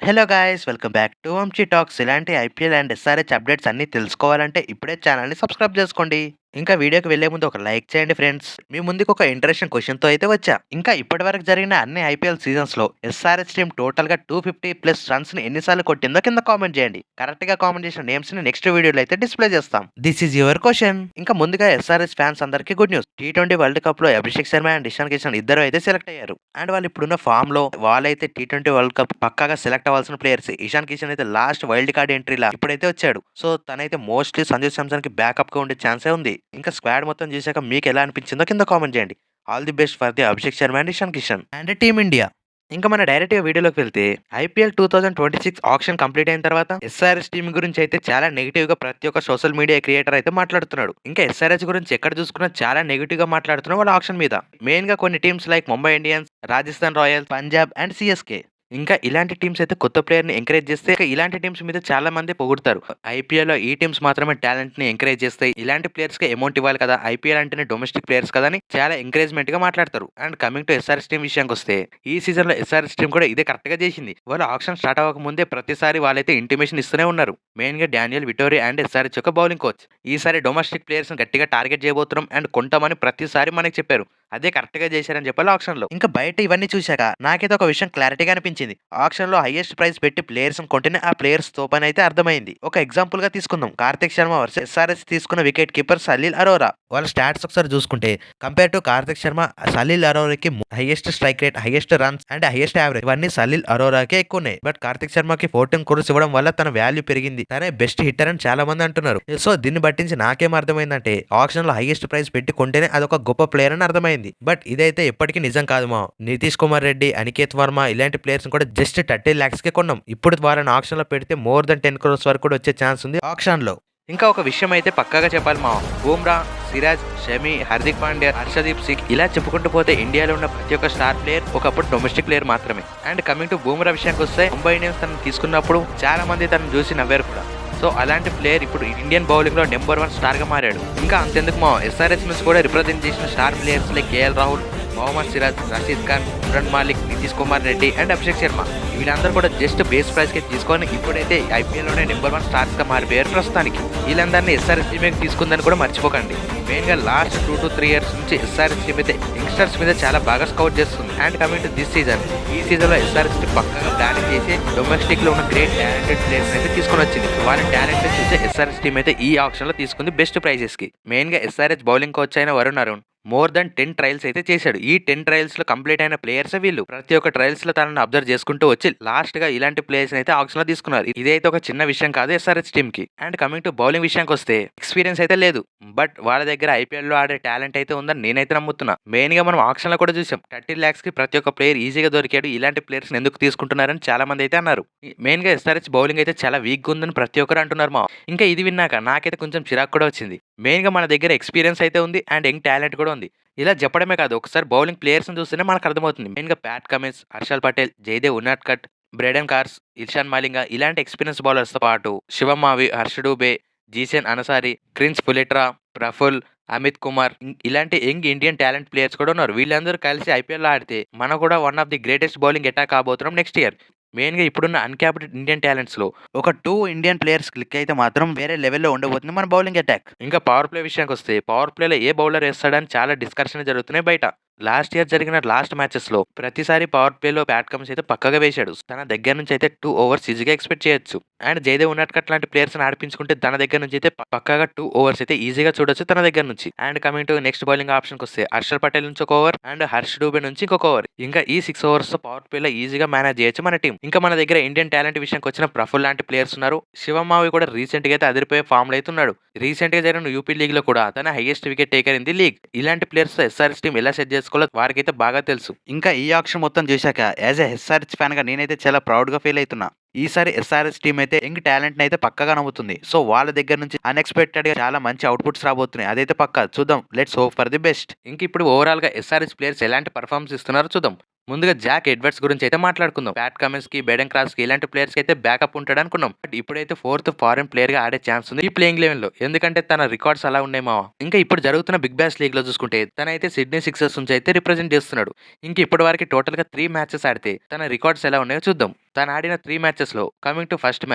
Hello guys welcome back to Vamsi talks. ఇలాంటి IPL and SRH updates అన్ని తెలుసుకోవాలంటే ఇప్పుడే ఛానల్ని సబ్స్క్రైబ్ చేసుకోండి. ఇంకా వీడియోకి వెళ్లే ముందు ఒక లైక్ చేయండి ఫ్రెండ్స్. మీ ముందుకు ఒక ఇంట్రెస్టింగ్ క్వశ్చన్తో అయితే వచ్చా. ఇంకా ఇప్పటివరకు జరిగిన అన్ని ఐపీఎల్ సీజన్స్లో ఎస్ఆర్హెచ్ టీం టోటల్గా 250+ రన్స్ని ఎన్నిసార్లు కొట్టిందో కింద కామెంట్ చేయండి. కరెక్ట్గా కామెంట్ చేసిన నేమ్స్ని నెక్స్ట్ వీడియోలో అయితే డిస్ప్లే చేస్తాం. This is your question. ఇంకా ముందుగా ఎస్ఆర్హెచ్ ఫ్యాన్స్ అందరికీ good news. T20 world cup లో అభిషేక్ శర్మ అండ్ ఇషాన్ కిషన్ ఇద్దరు అయితే సెలెక్ట్ అయ్యారు. అండ్ వాళ్ళు ఇప్పుడున్న ఫామ్ లో వాళ్ళైతే టీ20 వరల్డ్ కప్ పక్కాగా సెలెక్ట్ అవ్వాల్సిన ప్లేయర్స్. ఇషాన్ కిషన్ అయితే లాస్ట్ వైల్డ్ కార్డ్ ఎంట్రీలా ఇప్పుడైతే వచ్చాడు. సో తనైతే మోస్ట్లీ సంజు శాంసన్ కి బ్యాకప్ గా ఉండే ఛాన్సే ఉంది. ఇంకా స్క్వాడ్ మొత్తం చూసాక మీకు ఎలా అనిపించిందో కింద కామెంట్ చేయండి. All the best for the Abhishek Sharma and Ishan Kishan and team India. ఇంకా మన డైరెక్ట్ గా వీడియోలోకి వెళ్తే ఐపీఎల్ 2026 ఆప్షన్ కంప్లీట్ అయిన తర్వాత ఎస్ఆర్హెచ్ టీమ్ గురించి అయితే చాలా నెగిటివ్ గా ప్రతి ఒక్క సోషల్ మీడియా క్రియేటర్ అయితే మాట్లాడుతున్నాడు. ఇంకా ఎస్ఆర్హెచ్ గురించి ఎక్కడ చూసుకున్నా చాలా నెగిటివ్ గా మాట్లాడుతున్నారు వాళ్ళ ఆప్షన్ మీద. మెయిన్ గా కొన్ని teams like Mumbai Indians, Rajasthan Royals, Punjab and CSK. ఇంకా ఇలాంటి టీమ్స్ అయితే కొత్త ప్లేయర్ ని ఎంకరేజ్ చేస్తే ఇలాంటి టీమ్స్ మీద చాలా మంది పొగుడతారు. ఐపీఎల్ లో ఈ టీమ్స్ మాత్రమే టాలెంట్ ని ఎంకరేజ్ చేస్తాయి. ఇలాంటి ప్లేయర్స్ కి అమౌంట్ ఇవ్వాలి కదా, ఐపీఎల్ అంటేనే డొమెస్టిక్ ప్లేయర్స్ కదా అని చాలా ఎంకరేజ్మెంట్ గా మాట్లాడతారు. And coming to SRS team విషయానికి వస్తే ఈ సీజన్ లో ఎస్ఆర్ఎస్ టీమ్ కూడా ఇదే కరెక్ట్ గా చేసింది. వాళ్ళు ఆప్షన్ స్టార్ట్ అవ్వక ముందే ప్రతిసారి వాళ్ళైతే ఇంటిమేషన్ ఇస్తూనే ఉన్నారు. మెయిన్ గా డానియల్ విటోరి అండ్ ఎస్ఆర్ఎస్ యొక్క బౌలింగ్ కోచ్ ఈసారి డొమెస్టిక్ ప్లేయర్స్ గట్టిగా టార్గెట్ చేయబోతున్నాం అండ్ కొంటామని ప్రతిసారి మనకి చెప్పారు. అదే కరెక్ట్ గా చేశారని చెప్పాలి ఆప్షన్ లో. ఇంకా బయట ఇవన్నీ చూశాక నాకైతే ఒక విషయం క్లారిటీగా అనిపించింది. ఆప్షన్ లో హైయెస్ట్ ప్రైస్ పెట్టి ప్లేయర్స్ కొంటేనే ఆ ప్లేయర్స్ తో పని అయితే అర్థమైంది. ఒక ఎగ్జాంపుల్ గా తీసుకుందాం. కార్తిక్ శర్మ వర్సెస్ ఎస్ఆర్ఎస్ తీసుకున్న వికెట్ కీపర్ సలీల్ అరోరా. వాళ్ళ స్టాట్స్ ఒకసారి చూసుకుంటే కంపేర్ టు కార్తిక్ శర్మ, సలీల్ అరోరాకి highest strike rate, highest runs and highest average ఇవన్నీ సలీల్ అరోరాకే ఎక్కువ ఉన్నాయి. బట్ కార్తిక్ శర్మకి 14 crores ఇవ్వడం వల్ల తన వాల్యూ పెరిగింది. తనే బెస్ట్ హిట్టర్ అని చాలా మంది అంటున్నారు. సో దీన్ని బట్టించి నాకేం అర్థమైందంటే ఆప్షన్ లో హైయెస్ట్ ప్రైస్ పెట్టి కొంటేనే అదొక గొప్ప ప్లేయర్ అని అర్థమైంది. బట్ ఇదైతే ఎప్పటికీ నిజం కాదు. మా నితీష్ కుమార్ రెడ్డి, అనికేత్ వర్మ ఇలాంటి ప్లేయర్స్ కూడా జస్ట్ 30 lakhs కే కొన్నాం. ఇప్పుడు వాళ్ళని ఆప్షన్ లో పెడితే మోర్ దెన్ 10 crores వరకు కూడా వచ్చే ఛాన్స్ ఉంది ఆప్షన్ లో. ఇంకా ఒక విషయం అయితే పక్కాగా చెప్పాలి మా, బూమ్రా, సిరాజ్, షమి, హార్దిక్ పాండ్యా, హర్షదీప్ సింగ్ ఇలా చెప్పుకుంటూ పోతే ఇండియాలో ఉన్న ప్రతి ఒక్క స్టార్ ప్లేయర్ ఒకప్పుడు డొమెస్టిక్ ప్లేయర్ మాత్రమే. అండ్ కమింగ్ టు బూమ్రా విషయానికి వస్తే ముంబై ఇండియన్స్ తనను తీసుకున్నప్పుడు చాలా మంది తనను చూసి నవ్వారు కూడా. సో అలాంటి ప్లేయర్ ఇప్పుడు ఇండియన్ బౌలింగ్ లో నెంబర్ 1 స్టార్ గా మారాడు. ఇంకా అంతెందుకు మా ఎస్ఆర్ఎస్ నుంచి కూడా రిప్రజెంట్ చేసిన star players like KL Rahul, Mohammed Siraj, Rashid Khan, Umran Malik, Nitish Kumar Reddy and Abhishek Sharma వీళ్ళందరూ కూడా జస్ట్ బేస్ ప్రైస్ కి తీసుకొని ఇప్పుడైతే ఐపీఎల్ లోనే నెంబర్ 1 స్టార్స్ గా మారిపోయారు ప్రస్తుతానికి. వీళ్ళందరినీ ఎస్ఆర్ఎస్ టీమ్ తీసుకుందని కూడా మర్చిపోకండి. మెయిన్ గా లాస్ట్ 2 to 3 years నుంచి ఎస్ఆర్ఎస్ టీమ్ అయితే యంగ్స్టర్స్ మీద చాలా బాగా స్కౌట్ చేస్తుంది. And coming to this season, ఈ సీజన్ లో ఎస్ఆర్ఎస్ టీమ్ పక్కగా ప్లానింగ్ చేసి డొమెస్టిక్ లో ఉన్న గ్రేట్ టాలెంటెడ్ ప్లేయర్స్ అయితే తీసుకొని వచ్చింది. వాళ్ళ టాలెంట్ చూసే ఎస్ఆర్ఎస్ టీమ్ అయితే ఈ ఆప్షన్ లో తీసుకుంది బెస్ట్ ప్రైజెస్ కి. మెయిన్ గా ఎస్ఆర్ఎస్ బౌలింగ్ కోచ్ అయిన Varun Arun more than 10 trials అయితే చేశాడు. ఈ 10 ట్రయల్స్ లో కంప్లీట్ అయిన ప్లేయర్స్ వీళ్ళు. ప్రతి ఒక్క ట్రయల్స్ లో తనను అబ్జర్వ్ చేసుకుంటూ వచ్చి లాస్ట్ గా ఇలాంటి ప్లేయర్స్ అయితే ఆప్షన్ లో తీసుకున్నారు. ఇదైతే ఒక చిన్న విషయం కాదు ఎస్ఆర్హెచ్ టీమ్ కి. అండ్ కమింగ్ టు బౌలింగ్ విషయానికి వస్తే ఎక్స్పీరియన్స్ అయితే లేదు, బట్ వాళ్ళ దగ్గర ఐపీఎల్ లో ఆడే టాలెంట్ అయితే ఉందని నేనైతే నమ్ముతున్నా. మెయిన్ గా మనం ఆప్షన్ లో కూడా చూసాం 30 lakhs కి ప్రతి ఒక్క ప్లేయర్ ఈజీగా దొరికాడు. ఇలాంటి ప్లేయర్స్ ఎందుకు తీసుకుంటున్నారని చాలా మంది అయితే అన్నారు. మెయిన్ గా ఎస్ఆర్హెచ్ బౌలింగ్ అయితే చాలా వీక్ గా ఉందని ప్రతి ఒక్కరు అంటున్నారు మా. ఇంకా ఇది విన్నాక నాకైతే కొంచెం చిరాకు కూడా వచ్చింది. మెయిన్ గా మన దగ్గర ఎక్స్పీరియన్స్ అయితే ఉంది అండ్ యంగ్ టాలెంట్ కూడా ఉంది. ఇలా చెప్పడమే కాదు, ఒకసారి బౌలింగ్ ప్లేయర్స్ చూస్తేనే మనకు అర్థమవుతుంది. మెయిన్ గా Pat Cummins, Harshal Patel, Jaydev Unadkat, Brydon Carse, Eshan Malinga ఇలాంటి ఎక్స్పీరియన్స్ బౌలర్స్ తో పాటు శివం మావి, హర్ష డూబే, జీసన్ అనసారి, క్రిన్స్ పులెట్రా, ప్రఫుల్, అమిత్ కుమార్ ఇలాంటి యంగ్ ఇండియన్ టాలెంట్ ప్లేయర్స్ కూడా ఉన్నారు. వీళ్ళందరూ కలిసి ఐపీఎల్ లో ఆడితే మనం కూడా one of the greatest bowling attack కాబోతున్నాం నెక్స్ట్ ఇయర్. మెయిన్ గా ఇప్పుడున్న అన్క్యాప్డ్ ఇండియన్ టాలెంట్స్ లో ఒక 2 ఇండియన్ ప్లేయర్స్ క్లిక్ అయితే మాత్రం వేరే లెవెల్లో ఉండబోతుంది మన బౌలింగ్ అటాక్. ఇంకా పవర్ ప్లే విషయానికి వస్తే పవర్ ప్లేలో ఏ బౌలర్ వేస్తాడని చాలా డిస్కషన్ జరుగుతున్నాయి బయట. లాస్ట్ ఇయర్ జరిగిన లాస్ట్ మ్యాచెస్ లో ప్రతిసారి పవర్ ప్లేలో బ్యాట్ కమ్స్ అయితే పక్కగా వేశాడు. తన దగ్గర నుంచి అయితే 2 overs ఈజీగా ఎక్స్పెక్ట్ చేయొచ్చు. అండ్ జయదేవ్ ఉన్నట్కట్ లాంటి ప్లేయర్స్ ఆడిపించుకుంటే తన దగ్గర నుంచి అయితే పక్కగా 2 overs అయితే ఈజీగా చూడొచ్చు తన దగ్గర నుంచి. And coming to next bowling option వస్తే హర్షల్ పటేల్ నుంచి ఒక ఓవర్ అండ్ హర్ష్ డూబే నుంచి ఇంకొక ఓవర్. ఇంకా ఈ 6 overs తో పవర్ ప్లేలో ఈజీగా మేనేజ్ చేయొచ్చు మన టీం. ఇంకా మన దగ్గర ఇండియన్ టాలెంట్ విషయానికి వచ్చిన ప్రఫుల్ లాంటి ప్లేయర్స్ ఉన్నారు. శివమావి కూడా రీసెంట్ గా అయితే అదిరిపోయే ఫామ్ లో అయితే ఉన్నాడు. రీసెంట్ గా జరిగిన యూపీ లీగ్ లో కూడా తన highest wicket taker in the league. ఇలాంటి ప్లేయర్స్ తో ఎస్ఆర్ఎస్ టీం ఎలా సెట్ చేసుకోవాలో వారికైతే బాగా తెలుసు. ఇంకా ఈ ఆప్షన్ మొత్తం చూశాక యాజ్ ఎ ఎస్ఆర్హెచ్ ఫ్యాన్ గా నేనైతే చాలా ప్రౌడ్ గా ఫీల్ అవుతున్నా. ఈసారి ఎస్ఆర్ఎస్ టీం అయితే యంగ్ టాలెంట్ అయితే పక్కగా నమ్ముతుంది. సో వాళ్ళ దగ్గర నుంచి అన్ఎక్స్పెక్టెడ్ గా చాలా మంచి అవుట్పుట్స్ రాబోతున్నాయి. అదైతే పక్కా చూద్దాం. Let's hope for the best. ఇంక ఇప్పుడు ఓవరాల్ గా ఎస్ఆర్ఎస్ ప్లేయర్స్ ఎలాంటి పర్ఫార్మెన్స్ ఇస్తున్నారో చూద్దాం. ముందుగా జాక్ ఎడ్వర్డ్స్ గురించి అయితే మాట్లాడుకుందాం. ప్యాట్ కమిన్స్ కి, బెడెన్ క్రాస్ కి ఇలాంటి ప్లేయర్స్ కి అయితే బ్యాకప్ ఉంటాడు అనుకున్నాం. బట్ ఇప్పుడైతే 4th ఫారెన్ ప్లేయర్ గా ఆడే ఛాన్స్ ఉంది ఈ ప్లేయింగ్ లెవెల్ లో. ఎందుకంటే తన రికార్డ్స్ అలా ఉన్నాయి మావా. ఇంకా ఇప్పుడు జరుగుతున్న బిగ్ బ్యాష్ లీగ్ లో చూసుకుంటే తనైతే సిడ్నీ సిక్సర్స్ నుంచి అయితే రిప్రజెంట్ చేస్తున్నాడు. ఇంక ఇప్పటి వరకు టోటల్ గా 3 మ్యాచెస్ ఆడితే తన రికార్డ్స్ ఎలా ఉన్నాయో చూద్దాం. తను ఆడిన 3 మ్యాచెస్‌లో కమింగ్ టు ఫస్ట్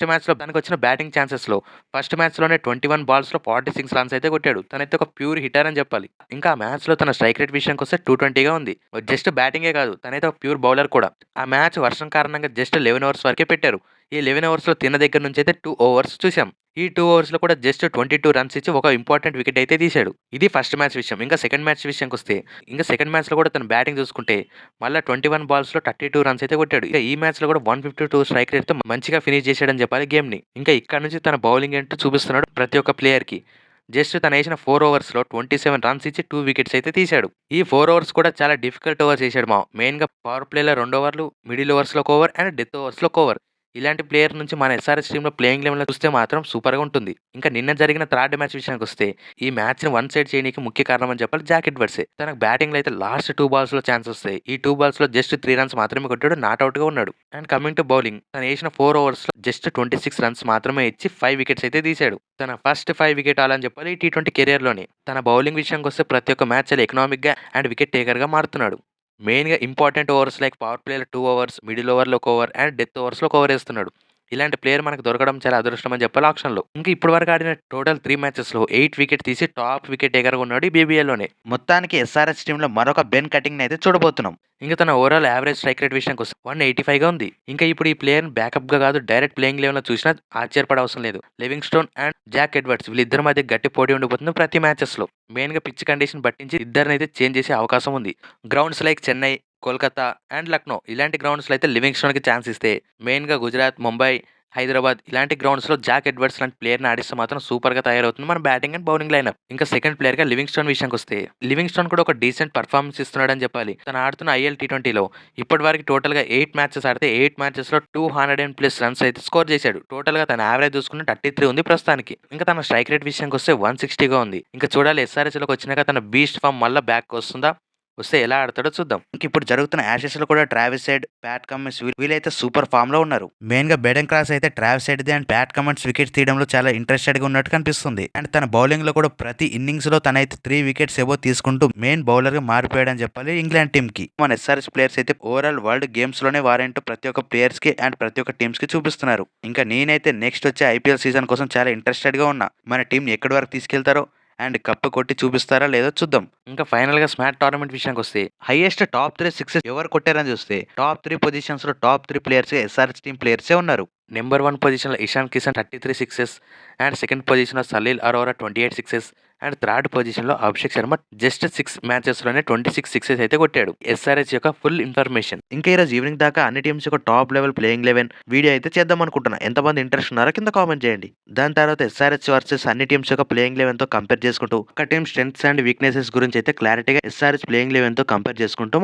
మ్యాచ్‌లో తనకొచ్చిన బ్యాటింగ్ ఛాన్సెస్‌లో ఫస్ట్ మ్యాచ్‌లోనే 21 బాల్స్‌లో 46 రన్స్ అయితే కొట్టాడు. తనైతే ఒక ప్యూర్ హిట్టర్ అని చెప్పాలి. ఇంకా ఆ మ్యాచ్‌లో తన స్ట్రైక్ రేట్ విషయానికొస్తే 220గా ఉంది. జస్ట్ బ్యాటింగే కాదు, తనైతే ఒక ప్యూర్ బౌలర్ కూడా. ఆ మ్యాచ్ వర్షం కారణంగా జస్ట్ 11 ఓవర్స్ వరకే పెట్టారు. ఈ 11 ఓవర్స్‌లో తిన్న దగ్గర నుంచైతే 2 ఓవర్స్ చూసాం. ఈ 2 ఓవర్స్‌లో కూడా జస్ట్ 22 రన్స్ ఇచ్చి ఒక ఇంపార్టెంట్ వికెట్ అయితే తీశాడు. ఇది ఫస్ట్ మ్యాచ్ విషయం. ఇంకా సెకండ్ మ్యాచ్ విషయానికొస్తే, సెకండ్ మ్యాచ్‌లో కూడా తన బ్యాటింగ్ చూసుకుంటే మళ్ళా 21 బాల్స్‌లో 32 రన్స్ అయితే కొట్టాడు. ఇక ఈ మ్యాచ్‌లో కూడా 152 స్ట్రైక్ రేట్‌తో మంచిగా ఫినిష్ చేశాడని చెప్పాలి గేమ్‌ని. ఇంకా ఇక్కడ నుంచి తన బౌలింగ్ ఏంటో చూపిస్తున్నాడు ప్రతి ఒక్క ప్లేయర్‌కి. జస్ట్ తనేసిన 4 ఓవర్స్‌లో 27 రన్స్ ఇచ్చి 2 వికెట్స్ అయితే తీశాడు. ఈ 4 ఓవర్స్ కూడా చాలా డిఫికల్ట్ ఓవర్స్ ఏసాడు మెయిన్‌గా పవర్ ప్లేలో 2 ఓవర్లు, మిడిల్ ఓవర్స్‌లో ఒక ఓవర్ అండ్ డెత్ ఓవర్స్‌లో ఒక ఓవర్. ఇలాంటి ప్లేయర్ నుంచి మన ఎస్ఆర్‌హెచ్ టీమ్‌లో ప్లేయింగ్ 11లో చూస్తే మాత్రం సూపర్‌గా ఉంటుంది. ఇంకా నిన్న జరిగిన థర్డ్ మ్యాచ్ విషయానికొస్తే, ఈ మ్యాచ్‌ని వన్ సైడ్ చేయనీకి ముఖ్య కారణం అని చెప్పాలి జాక్ ఎడ్వర్డ్సే. తనకు బ్యాటింగ్‌లో అయితే లాస్ట్ 2 బాల్స్‌లో ఛాన్స్ వస్తాయి. ఈ 2 బాల్స్‌లో జస్ట్ 3 రన్స్ మాత్రమే కొట్టాడు. నాట్ ఔట్‌గా ఉన్నాడు. అండ్ కమింగ్ టు బౌలింగ్, తనేసిన 4 ఓవర్స్‌లో జస్ట్ 26 రన్స్ మాత్రమే ఇచ్చి 5 వికెట్స్ అయితే తీశాడు. తన ఫస్ట్ 5 వికెట్ ఆల్ అని చెప్పాలి ఈ టీ20 కెరియర్‌లోనే. తన బౌలింగ్ విషయానికొస్తే ప్రతి ఒక్క మ్యాచ్ చాలా ఎకనామిక్‌గా అండ్ వికెట్ టేకర్‌గా మారుతున్నాడు. మెయిన్‌గా ఇంపార్టెంట్ ఓవర్స్ లైక్ పవర్ ప్లేలో 2 ఓవర్స్, మిడిల్ ఓవర్‌లో ఒక ఓవర్ అండ్ డెత్ ఓవర్స్‌లో ఒక ఓవర్ ఏస్తున్నాడు. ఇలాంటి ప్లేయర్ మనకు దొరకడం చాలా అదృష్టం అని చెప్పాలి ఆక్షన్‌లో. ఇంకా ఇప్పటి వరకు ఆడిన టోటల్ 3 మ్యాచెస్‌లో 8 వికెట్ తీసి టాప్ వికెట్ టేకర్‌గా ఉన్నాడు ఈ బీబీఎల్‌లోనే. మొత్తానికి ఎస్ఆర్‌హెచ్ టీమ్‌లో మరొక బెన్ కటింగ్‌ని అయితే చూడబోతున్నాం. ఇంకా తన ఓవరాల్ యావరేజ్ స్ట్రైక్ రేట్ విషయానికొస్తే 185గా ఉంది. ఇంకా ఇప్పుడు ఈ ప్లేయర్‌ని బ్యాకప్‌గా కాదు డైరెక్ట్ ప్లేయింగ్ 11లో చూసినా ఆశ్చర్యపడే అవసరం లేదు. లివింగ్‌స్టోన్ అండ్ జాక్ ఎడ్వర్డ్స్ వీళ్ళిద్దరి మధ్య గట్టి పోటీ ఉండిపోతుంది ప్రతి మ్యాచెస్‌లో. మెయిన్‌గా పిచ్ కండిషన్ పట్టించి ఇద్దరినైతే చేంజ్ చేసే అవకాశం ఉంది. Grounds like Chennai, Kolkata and Lucknow ఇలాంటి గ్రౌండ్స్‌లో అయితే లివింగ్‌స్టోన్‌కి ఛాన్స్ ఇస్తే, మెయిన్‌గా గుజరాత్, ముంబై, హైదరాబాద్ ఇలాంటి గ్రౌండ్స్‌లో జాక్ ఎడ్వర్డ్స్ లాంటి ప్లేయర్‌ని ఆడిస్తే మాత్రం సూపర్‌గా తయారవుతుంది మన బ్యాటింగ్ అండ్ బౌలింగ్ లైనప్. ఇంకా సెకండ్ ప్లేయర్‌గా లివింగ్‌స్టోన్ విషయానికొస్తే, లివింగ్‌స్టోన్ కూడా ఒక డీసెంట్ పెర్ఫార్మన్స్ ఇస్తున్నాడని చెప్పాలి. తను ఆడుతున్న ఐఎల్ టీ20లో ఇప్పటివరకు టోటల్‌గా 8 మ్యాచెస్ ఆడితే 8 మ్యాచెస్‌లో 200+ రన్స్ అయితే స్కోర్ చేశాడు. టోటల్‌గా తన యావరేజ్ చూసుకుంటే 33 ఉంది ప్రస్తుతానికి. ఇంకా తన స్ట్రైక్ రేట్ విషయానికొస్తే 160గా ఉంది. ఇంకా చూడాలి ఎస్ఆర్‌హెచ్‌లోకి వచ్చినాక తన బీస్ట్ ఫార్మ్ మళ్ళా బ్యాక్‌కి వస్తుందా? వస్తే ఎలా ఆడతాడో చూద్దాం. ఇప్పుడు జరుగుతున్న యాషెస్‌లో కూడా ట్రావిస్ హెడ్, ప్యాట్ కమిన్స్ వీళ్ళైతే సూపర్ ఫామ్‌లో ఉన్నారు. మెయిన్‌గా బెడెన్ క్రాస్ అయితే ట్రావిస్ హెడ్‌ది అండ్ ప్యాట్ కమిన్స్ వికెట్స్ తీయడంలో చాలా ఇంట్రెస్టెడ్‌గా ఉన్నట్టు కనిపిస్తుంది. అండ్ తన బౌలింగ్‌లో కూడా ప్రతి ఇన్నింగ్స్‌లో తనైతే 3 వికెట్స్ ఎబోవ్ తీసుకుంటూ మెయిన్ బౌలర్‌గా మారిపోయాడని చెప్పాలి ఇంగ్లాండ్ టీమ్‌కి. మన ఎస్ఆర్‌హెచ్ ప్లేయర్స్ అయితే ఓవరాల్ వరల్డ్ గేమ్స్‌లోనే వారేంటో ప్రతి ఒక్క ప్లేయర్స్‌కి అండ్ ప్రతి ఒక్క టీమ్స్‌కి చూపిస్తున్నారు. ఇంకా నేనైతే నెక్స్ట్ వచ్చే ఐపీఎల్ సీజన్ కోసం చాలా ఇంట్రెస్టెడ్‌గా ఉన్నా. మన టీంని ఎక్కడి వరకు తీసుకెళ్తారో అండ్ కప్పు కొట్టి చూపిస్తారా లేదో చూద్దాం. ఇంకా ఫైనల్‌గా స్మాట్ టోర్నమెంట్ విషయానికొస్తే, హైయెస్ట్ టాప్ 3 సిక్సెస్ ఎవరు కొట్టారని చూస్తే, టాప్ 3 పొజిషన్స్‌లో టాప్ 3 ప్లేయర్స్‌గా ఎస్ఆర్‌హెచ్ టీమ్ ప్లేయర్సే ఉన్నారు. నెంబర్ 1 పొజిషన్‌లో Ishan Kishan 33 sixes and second పొజిషన్‌లో Salil Arora 28 sixes and third పొజిషన్‌లో అభిషేక్ శర్మ జస్ట్ 6 మ్యాచెస్‌లోనే 26 సిక్సెస్ అయితే కొట్టాడు. ఎస్ఆర్‌హెచ్ యొక్క ఫుల్ ఇన్ఫర్మేషన్. ఇంకా ఈరోజు ఈవినింగ్ దాకా అన్ని టీమ్స్ యొక్క టాప్ లెవెల్ ప్లేయింగ్ 11 వీడియో అయితే చేద్దాం అనుకుంటున్నా. ఎంతమంది ఇంట్రెస్ట్ ఉన్నారో కింద కామెంట్ చేయండి. దాని తర్వాత ఎస్ఆర్‌హెచ్ వర్సెస్ అన్ని టీమ్స్ యొక్క ప్లేయింగ్ 11తో కంపేర్ చేసుకుంటూ, ఒక టీమ్ స్ట్రెంగ్త్స్ అండ్ వీక్‌నెసెస్ గురించి అయితే క్లారిటీగా ఎస్ఆర్‌హెచ్ ప్లేయింగ్ 11తో కంపేర్ చేసుకుంటూ